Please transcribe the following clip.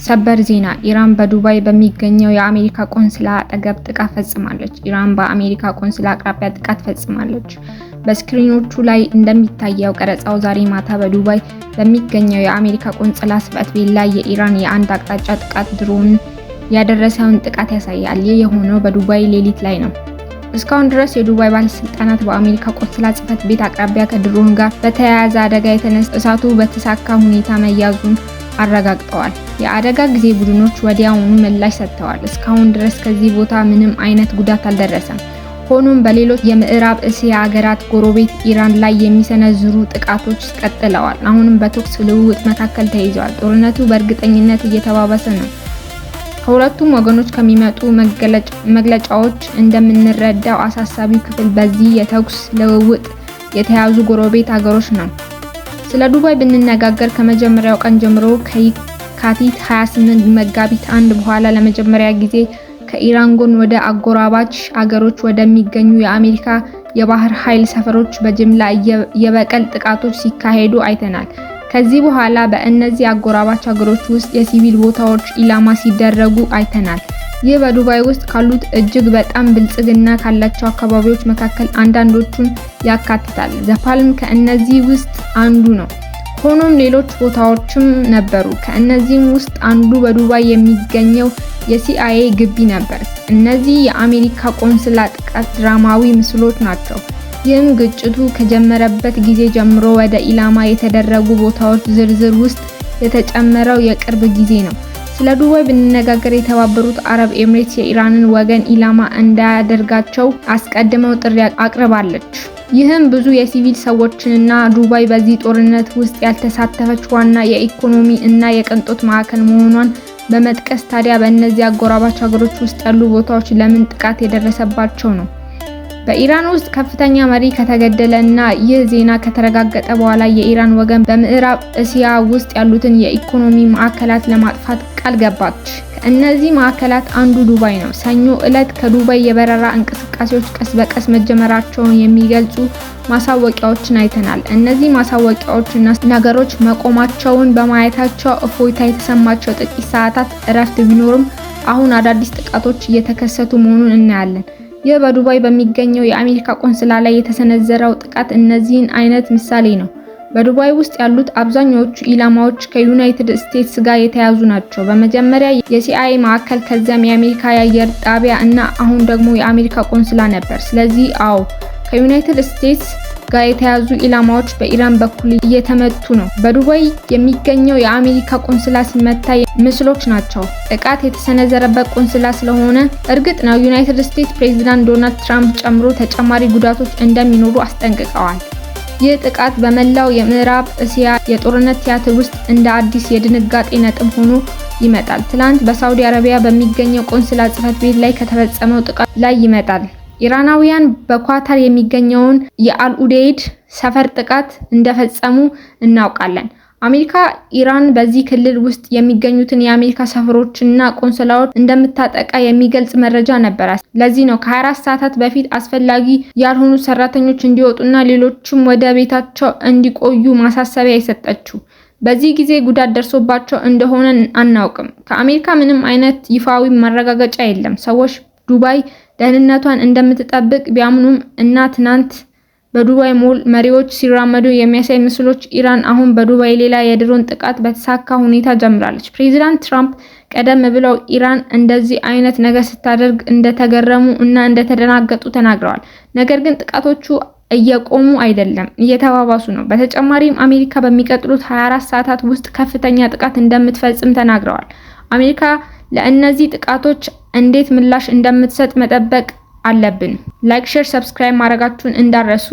ሰበር ዜና ኢራን በዱባይ በሚገኘው የአሜሪካ ቆንስላ አጠገብ ጥቃት ፈጽማለች። ኢራን በአሜሪካ ቆንስላ አቅራቢያ ጥቃት ፈጽማለች። በስክሪኖቹ ላይ እንደሚታየው ቀረጻው ዛሬ ማታ በዱባይ በሚገኘው የአሜሪካ ቆንስላ ጽሕፈት ቤት ላይ የኢራን የአንድ አቅጣጫ ጥቃት ድሮን ያደረሰውን ጥቃት ያሳያል። ይህ የሆነው በዱባይ ሌሊት ላይ ነው። እስካሁን ድረስ የዱባይ ባለስልጣናት በአሜሪካ ቆንስላ ጽሕፈት ቤት አቅራቢያ ከድሮን ጋር በተያያዘ አደጋ የተነሳ እሳቱ በተሳካ ሁኔታ መያዙን አረጋግጠዋል። የአደጋ ጊዜ ቡድኖች ወዲያውኑ ምላሽ ሰጥተዋል። እስካሁን ድረስ ከዚህ ቦታ ምንም አይነት ጉዳት አልደረሰም። ሆኖም በሌሎች የምዕራብ እስያ ሀገራት ጎረቤት ኢራን ላይ የሚሰነዝሩ ጥቃቶች ቀጥለዋል። አሁንም በተኩስ ልውውጥ መካከል ተይዘዋል። ጦርነቱ በእርግጠኝነት እየተባባሰ ነው። ከሁለቱም ወገኖች ከሚመጡ መግለጫዎች እንደምንረዳው አሳሳቢው ክፍል በዚህ የተኩስ ልውውጥ የተያዙ ጎረቤት ሀገሮች ነው። ስለ ዱባይ ብንነጋገር ከመጀመሪያው ቀን ጀምሮ ከየካቲት 28 መጋቢት 1 በኋላ ለመጀመሪያ ጊዜ ከኢራን ጎን ወደ አጎራባች አገሮች ወደሚገኙ የአሜሪካ የባህር ኃይል ሰፈሮች በጅምላ የበቀል ጥቃቶች ሲካሄዱ አይተናል። ከዚህ በኋላ በእነዚህ አጎራባች አገሮች ውስጥ የሲቪል ቦታዎች ኢላማ ሲደረጉ አይተናል። ይህ በዱባይ ውስጥ ካሉት እጅግ በጣም ብልጽግና ካላቸው አካባቢዎች መካከል አንዳንዶቹን ያካትታል። ዘፓልም ከእነዚህ ውስጥ አንዱ ነው። ሆኖም ሌሎች ቦታዎችም ነበሩ። ከእነዚህም ውስጥ አንዱ በዱባይ የሚገኘው የሲአይኤ ግቢ ነበር። እነዚህ የአሜሪካ ቆንስላ ጥቃት ድራማዊ ምስሎች ናቸው። ይህም ግጭቱ ከጀመረበት ጊዜ ጀምሮ ወደ ኢላማ የተደረጉ ቦታዎች ዝርዝር ውስጥ የተጨመረው የቅርብ ጊዜ ነው። ስለ ዱባይ ብንነጋገር የተባበሩት አረብ ኤምሬትስ የኢራንን ወገን ኢላማ እንዳያደርጋቸው አስቀድመው ጥሪ አቅርባለች። ይህም ብዙ የሲቪል ሰዎችንና ዱባይ በዚህ ጦርነት ውስጥ ያልተሳተፈች ዋና የኢኮኖሚ እና የቅንጦት ማዕከል መሆኗን በመጥቀስ ታዲያ በእነዚህ አጎራባች ሀገሮች ውስጥ ያሉ ቦታዎች ለምን ጥቃት የደረሰባቸው ነው? በኢራን ውስጥ ከፍተኛ መሪ ከተገደለ እና ይህ ዜና ከተረጋገጠ በኋላ የኢራን ወገን በምዕራብ እስያ ውስጥ ያሉትን የኢኮኖሚ ማዕከላት ለማጥፋት ቃል ገባች። ከእነዚህ ማዕከላት አንዱ ዱባይ ነው። ሰኞ ዕለት ከዱባይ የበረራ እንቅስቃሴዎች ቀስ በቀስ መጀመራቸውን የሚገልጹ ማሳወቂያዎችን አይተናል። እነዚህ ማሳወቂያዎችና ነገሮች መቆማቸውን በማየታቸው እፎይታ የተሰማቸው ጥቂት ሰዓታት እረፍት ቢኖርም አሁን አዳዲስ ጥቃቶች እየተከሰቱ መሆኑን እናያለን። ይህ በዱባይ በሚገኘው የአሜሪካ ቆንስላ ላይ የተሰነዘረው ጥቃት እነዚህን አይነት ምሳሌ ነው። በዱባይ ውስጥ ያሉት አብዛኛዎቹ ኢላማዎች ከዩናይትድ ስቴትስ ጋር የተያዙ ናቸው። በመጀመሪያ የሲአይኤ ማዕከል፣ ከዚያም የአሜሪካ የአየር ጣቢያ እና አሁን ደግሞ የአሜሪካ ቆንስላ ነበር። ስለዚህ አዎ ከዩናይትድ ስቴትስ ጋር የተያዙ ኢላማዎች በኢራን በኩል እየተመቱ ነው። በዱባይ የሚገኘው የአሜሪካ ቆንስላ ሲመታ ምስሎች ናቸው። ጥቃት የተሰነዘረበት ቆንስላ ስለሆነ እርግጥ ነው ዩናይትድ ስቴትስ ፕሬዝዳንት ዶናልድ ትራምፕ ጨምሮ ተጨማሪ ጉዳቶች እንደሚኖሩ አስጠንቅቀዋል። ይህ ጥቃት በመላው የምዕራብ እስያ የጦርነት ቲያትር ውስጥ እንደ አዲስ የድንጋጤ ነጥብ ሆኖ ይመጣል። ትላንት በሳውዲ አረቢያ በሚገኘው ቆንስላ ጽሕፈት ቤት ላይ ከተፈጸመው ጥቃት ላይ ይመጣል። ኢራናውያን በኳታር የሚገኘውን የአልኡዴይድ ሰፈር ጥቃት እንደፈጸሙ እናውቃለን። አሜሪካ ኢራን በዚህ ክልል ውስጥ የሚገኙትን የአሜሪካ ሰፈሮችና ቆንስላዎች እንደምታጠቃ የሚገልጽ መረጃ ነበራት። ለዚህ ነው ከ24 ሰዓታት በፊት አስፈላጊ ያልሆኑ ሰራተኞች እንዲወጡና ሌሎችም ወደ ቤታቸው እንዲቆዩ ማሳሰቢያ የሰጠችው። በዚህ ጊዜ ጉዳት ደርሶባቸው እንደሆነ አናውቅም። ከአሜሪካ ምንም አይነት ይፋዊ ማረጋገጫ የለም። ሰዎች ዱባይ ደህንነቷን እንደምትጠብቅ ቢያምኑም እና ትናንት በዱባይ ሞል መሪዎች ሲራመዱ የሚያሳይ ምስሎች ኢራን አሁን በዱባይ ሌላ የድሮን ጥቃት በተሳካ ሁኔታ ጀምራለች። ፕሬዚዳንት ትራምፕ ቀደም ብለው ኢራን እንደዚህ አይነት ነገር ስታደርግ እንደተገረሙ እና እንደተደናገጡ ተናግረዋል። ነገር ግን ጥቃቶቹ እየቆሙ አይደለም፣ እየተባባሱ ነው። በተጨማሪም አሜሪካ በሚቀጥሉት 24 ሰዓታት ውስጥ ከፍተኛ ጥቃት እንደምትፈጽም ተናግረዋል። አሜሪካ ለእነዚህ ጥቃቶች እንዴት ምላሽ እንደምትሰጥ መጠበቅ አለብን። ላይክ፣ ሼር፣ ሰብስክራይብ ማድረጋችሁን እንዳረሱ